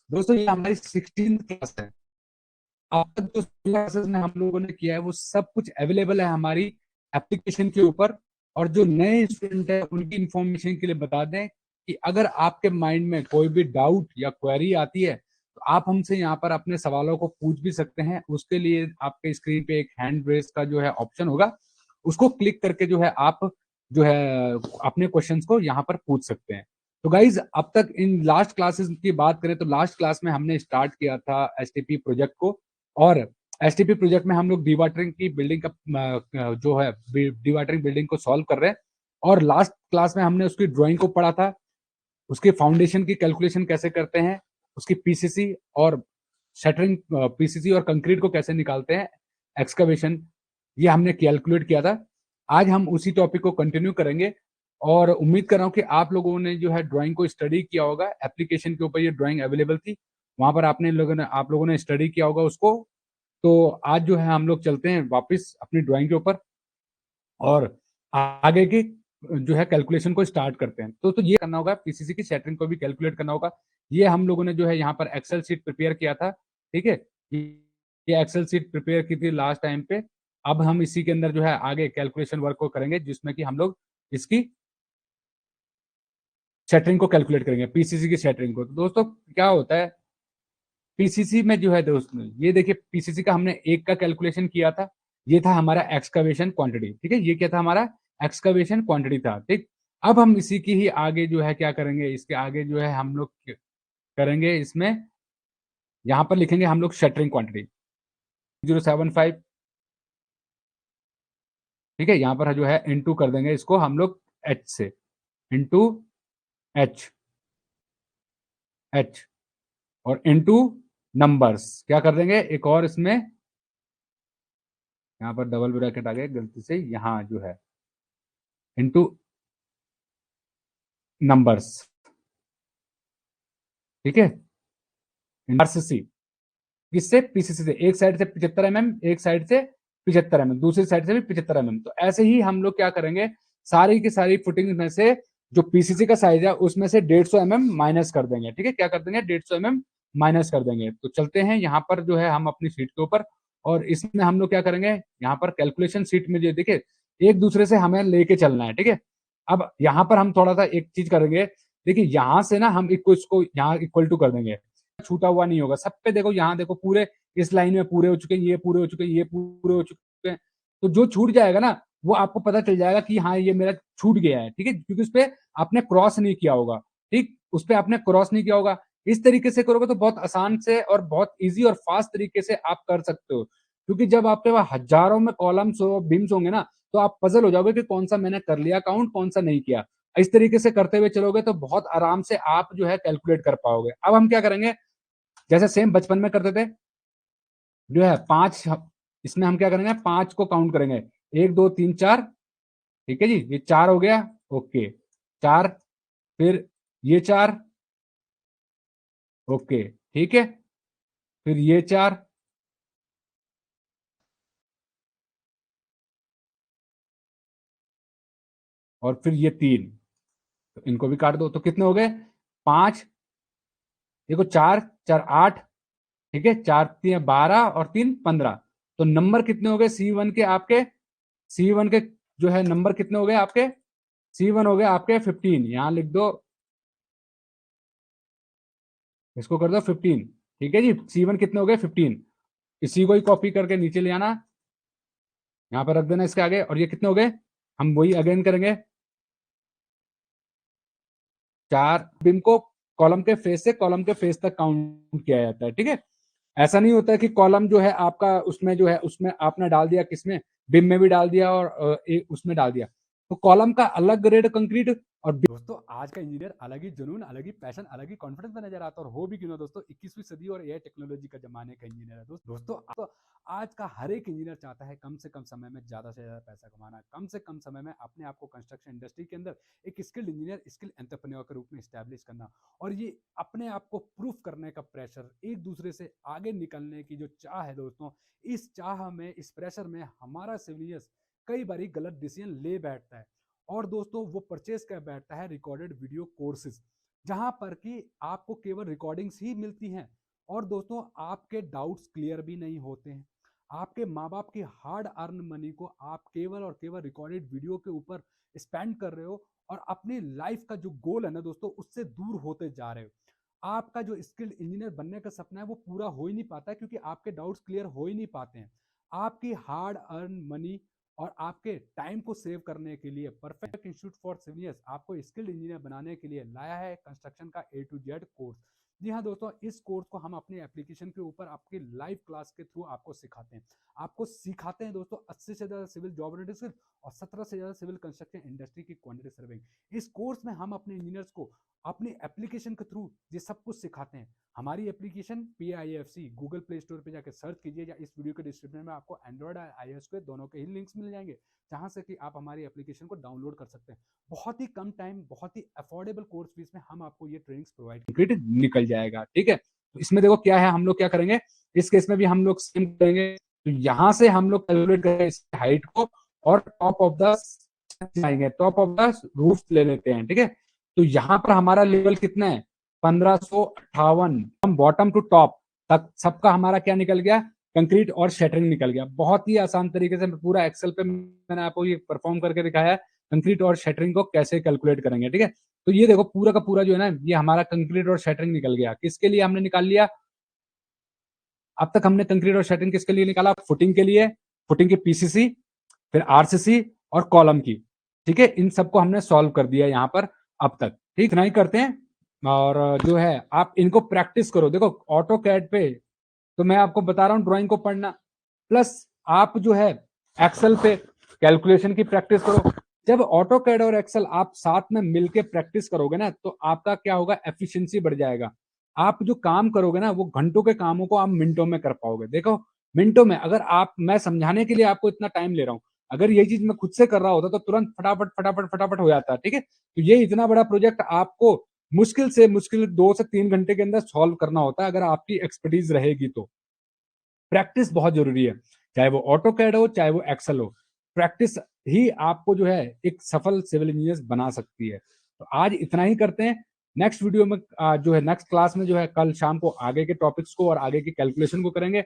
दोस्तों ये हमारी 16th क्लास है। अब तक जो क्लासेस में हम लोगों ने किया है वो सब कुछ अवेलेबल है हमारी एप्लीकेशन के ऊपर। और जो नए स्टूडेंट है उनकी इंफॉर्मेशन के लिए बता दें कि अगर आपके माइंड में कोई भी डाउट या क्वेरी आती है तो आप हमसे यहाँ पर अपने सवालों को पूछ भी सकते हैं। उसके लिए आपके स्क्रीन पे एक हैंड रेस का जो है ऑप्शन होगा, उसको क्लिक करके जो है आप जो है अपने क्वेश्चंस को यहाँ पर पूछ सकते हैं। तो गाइज अब तक इन लास्ट क्लासेस की बात करें तो लास्ट क्लास में हमने स्टार्ट किया था एसटीपी प्रोजेक्ट को। और एसटीपी प्रोजेक्ट में हम लोग डिवाटरिंग की बिल्डिंग का जो है डिवाटरिंग बिल्डिंग को सॉल्व कर रहे हैं। और लास्ट क्लास में हमने उसकी ड्राइंग को पढ़ा था, उसके फाउंडेशन की कैलकुलेशन कैसे करते हैं, उसकी पीसीसी और शटरिंग, पीसीसी और कंक्रीट को कैसे निकालते हैं, एक्सकवेशन, ये हमने कैलकुलेट किया था। आज हम उसी टॉपिक को कंटिन्यू करेंगे और उम्मीद कर रहा हूँ कि आप लोगों ने जो है ड्राइंग को स्टडी किया होगा। एप्लीकेशन के ऊपर ये ड्राइंग अवेलेबल थी, वहां पर आप लोगों ने स्टडी किया होगा उसको। तो आज जो है हम लोग चलते हैं वापस अपनी ड्राइंग के ऊपर और आगे की जो है कैलकुलेशन को स्टार्ट करते हैं। तो ये करना होगा, पीसीसी की सेटिंग को भी कैलकुलेट करना होगा। ये हम लोगों ने जो है यहाँ पर एक्सेल सीट प्रिपेयर किया था। ठीक है, ये एक्सेल सीट प्रिपेयर की थी लास्ट टाइम पे। अब हम इसी के अंदर जो है आगे कैलकुलेशन वर्क को करेंगे जिसमें कि हम लोग इसकी सेटरिंग को कैलकुलेट करेंगे, पीसीसी की सेटरिंग को। तो दोस्तों क्या होता है पीसीसी में जो है, दोस्तों ये देखिए पीसीसी का हमने एक का कैलकुलेशन किया था, ये था हमारा एक्सकवेशन क्वांटिटी। ठीक है, ये क्या था हमारा एक्सकवेशन क्वांटिटी था। ठीक, अब हम इसी की ही आगे जो है क्या करेंगे, इसके आगे जो है हम लोग करेंगे इसमें, यहाँ पर लिखेंगे हम लोग शटरिंग क्वांटिटी 075। ठीक है, यहाँ पर जो है इंटू कर देंगे इसको हम लोग एच से, इंटू एच, एच और इंटू नंबर्स क्या कर देंगे एक और इसमें, यहाँ पर डबल ब्रैकेट आ गए गलती से, यहाँ जो है इंटू नंबर्स। ठीक है, आरसीसी किससे, पीसीसी से। एक साइड से 75 mm, एक साइड से 75 mm, दूसरी साइड से भी 75 mm। तो ऐसे ही हम लोग क्या करेंगे, सारी की सारी फुटिंग में से जो पीसीसी का साइज है उसमें से 150 mm माइनस कर देंगे। ठीक है, क्या कर देंगे, 150 mm माइनस कर देंगे। तो चलते हैं यहाँ पर जो है हम अपनी सीट के ऊपर, और इसमें हम लोग क्या करेंगे, यहाँ पर कैलकुलेशन सीट में जो देखिए एक दूसरे से हमें लेके चलना है। ठीक है, अब यहाँ पर हम थोड़ा सा एक चीज करेंगे, देखिए यहाँ से ना हम इक्वल को यहाँ इक्वल टू कर देंगे, छूटा हुआ नहीं होगा सब पे। देखो यहाँ देखो पूरे इस लाइन में पूरे हो चुके हैं, ये पूरे हो चुके हैं, ये पूरे हो चुके हैं। तो जो छूट जाएगा ना वो आपको पता चल जाएगा कि हाँ ये मेरा छूट गया है। ठीक है, क्योंकि उस पर आपने क्रॉस नहीं किया होगा। ठीक, उस पर आपने क्रॉस नहीं किया होगा। इस तरीके से करोगे तो बहुत आसान से और बहुत इजी और फास्ट तरीके से आप कर सकते हो। क्योंकि जब आपके पास हजारों में कॉलम्स हो, बिम्स होंगे ना, तो आप पजल हो जाओगे कि कौन सा मैंने कर लिया काउंट, कौन सा नहीं किया। इस तरीके से करते हुए चलोगे तो बहुत आराम से आप जो है कैलकुलेट कर पाओगे। अब हम क्या करेंगे, जैसे सेम बचपन में करते थे, जो है पांच, इसमें हम क्या करेंगे, पांच को काउंट करेंगे, 1 2 3 4। ठीक है जी, ये चार हो गया, ओके, चार, फिर ये चार, ओके, ठीक है, फिर ये चार, और फिर ये तीन। तो इनको भी काट दो, तो कितने हो गए, पांच, देखो चार चार आठ, ठीक है, चार तीन 12 और तीन 15। तो नंबर कितने हो गए सी वन के आपके, सी वन के जो है नंबर कितने हो गए आपके, सी वन हो गए आपके 15, यहां लिख दो, इसको कर दो 15। ठीक है जी, सी वन कितने हो गए 15। इसी को ही कॉपी करके नीचे ले आना, यहाँ पर रख देना इसके आगे, और ये कितने हो गए, हम वही अगेन करेंगे, चार बिम को कॉलम के फेस से कॉलम के फेस तक काउंट किया जाता है। ठीक है, ऐसा नहीं होता है कि कॉलम जो है आपका उसमें जो है उसमें आपने डाल दिया, किसमें, बिम में भी डाल दिया और उसमें डाल दिया। तो कॉलम का अलग ग्रेड कंक्रीट और दोस्तों आज का इंजीनियर अलग ही जुनून, अलग ही पैशन, अलग ही कॉन्फिडेंस में नजर आता है। और हो भी क्यों ना दोस्तों, 21वीं सदी और एआई टेक्नोलॉजी का जमाने का इंजीनियर है दोस्तों। तो आज का हर एक इंजीनियर चाहता है कम से कम समय में ज्यादा से ज्यादा पैसा कमाना, कम से कम समय में अपने आप को कंस्ट्रक्शन इंडस्ट्री के अंदर एक स्किल्ड इंजीनियर, स्किल एंटरप्रेन्योर के रूप में स्टैब्लिश करना, और ये अपने आप को प्रूफ करने का प्रेशर, एक दूसरे से आगे निकलने की जो चाह है दोस्तों, इस चाह में, इस प्रेशर में हमारा सिविलियंस कई बार गलत डिसीजन ले बैठता है। और दोस्तों वो परचेज कर बैठता है रिकॉर्डेड वीडियो कोर्सेज, जहां पर कि आपको केवल रिकॉर्डिंग्स ही मिलती हैं और दोस्तों आपके डाउट्स क्लियर भी नहीं होते हैं। आपके माँ बाप की हार्ड अर्न मनी को आप केवल और केवल रिकॉर्डेड वीडियो के ऊपर स्पेंड कर रहे हो और अपनी लाइफ का जो गोल है ना दोस्तों, उससे दूर होते जा रहे हो। आपका जो स्किल्ड इंजीनियर बनने का सपना है वो पूरा हो ही नहीं पाता है, क्योंकि आपके डाउट्स क्लियर हो ही नहीं पाते हैं। आपकी हार्ड अर्न मनी और आपके टाइम को सेव करने के लिए परफेक्ट इंस्टीट्यूट फॉर सीनियर्स आपको स्किल्ड इंजीनियर बनाने के लिए लाया है कंस्ट्रक्शन का A to Z कोर्स। जी हाँ दोस्तों, इस कोर्स को हम अपने एप्लीकेशन के ऊपर आपकी लाइव क्लास के थ्रू आपको सिखाते हैं। आपको सिखाते हैं दोस्तों 80 से ज्यादा सिविल जॉब स्किल और 17 से ज्यादा सिविल कंस्ट्रक्शन इंडस्ट्री की क्वांटिटी सर्विंग। इस कोर्स में हम अपने इंजीनियर्स को अपनी एप्लीकेशन के थ्रू ये सब कुछ सिखाते हैं। हमारी application PIFC Google play store पे जाकर सर्च कीजिए, या इस वीडियो के डिस्क्रिप्शन में आपको एंड्रॉइड और iOS के दोनों के ही लिंक्स मिल जाएंगे, जहां से कि आप हमारी एप्लीकेशन को डाउनलोड कर सकते हैं। बहुत ही कम टाइम, बहुत ही अफोर्डेबल कोर्स फीस में हम आपको ये ट्रेनिंग्स प्रोवाइड कंप्लीट निकल जाएगा। ठीक है, तो इसमें देखो क्या है, हम लोग क्या करेंगे इस केस में भी हम लोग सेम करेंगे। तो यहाँ से हम लोग कैलकुलेट करेंगे इसकी हाइट को और टॉप ऑफ द जाएंगे, टॉप ऑफ द रूफ ले लेते हैं। ठीक है, तो यहाँ पर हमारा लेवल कितना है 1558। हम बॉटम टू टॉप तक सबका हमारा क्या निकल गया, कंक्रीट और शटरिंग निकल गया। बहुत ही आसान तरीके से पूरा एक्सेल पे मैंने आपको ये परफॉर्म करके दिखाया है, कंक्रीट और शटरिंग को कैसे कैलकुलेट करेंगे। ठीक है, तो ये देखो पूरा का पूरा जो है ना, ये हमारा कंक्रीट और शटरिंग निकल गया। किसके लिए हमने निकाल लिया, अब तक हमने कंक्रीट और शटरिंग किसके लिए निकाला, फुटिंग के लिए, फुटिंग की PCC, फिर RCC और कॉलम की। ठीक है, इन सबको हमने सॉल्व कर दिया यहाँ पर अब तक। ठीक, नहीं करते हैं और जो है आप इनको प्रैक्टिस करो। देखो ऑटो कैड पे तो मैं आपको बता रहा हूँ ड्राइंग को पढ़ना, प्लस आप जो है एक्सेल पे कैलकुलेशन की प्रैक्टिस करो। जब ऑटो कैड और एक्सेल आप साथ में मिलके प्रैक्टिस करोगे ना, तो आपका क्या होगा, एफिशिएंसी बढ़ जाएगा। आप जो काम करोगे ना, वो घंटों के कामों को आप मिनटों में कर पाओगे। देखो मिनटों में, अगर आप, मैं समझाने के लिए आपको इतना टाइम ले रहा हूँ, अगर ये चीज मैं खुद से कर रहा होता तो तुरंत फटाफट फटाफट फटाफट हो जाता। ठीक है, तो ये इतना बड़ा प्रोजेक्ट आपको मुश्किल से मुश्किल 2 से 3 घंटे के अंदर सॉल्व करना होता है, अगर आपकी एक्सपर्टीज रहेगी तो। प्रैक्टिस बहुत जरूरी है, चाहे वो ऑटो कैड हो चाहे वो एक्सेल हो। प्रैक्टिस ही आपको जो है एक सफल सिविल इंजीनियर बना सकती है। तो आज इतना ही करते हैं। नेक्स्ट वीडियो में जो है नेक्स्ट क्लास में जो है कल शाम को आगे के टॉपिक्स को और आगे की कैलकुलेशन को करेंगे।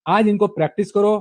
आज इनको प्रैक्टिस करो।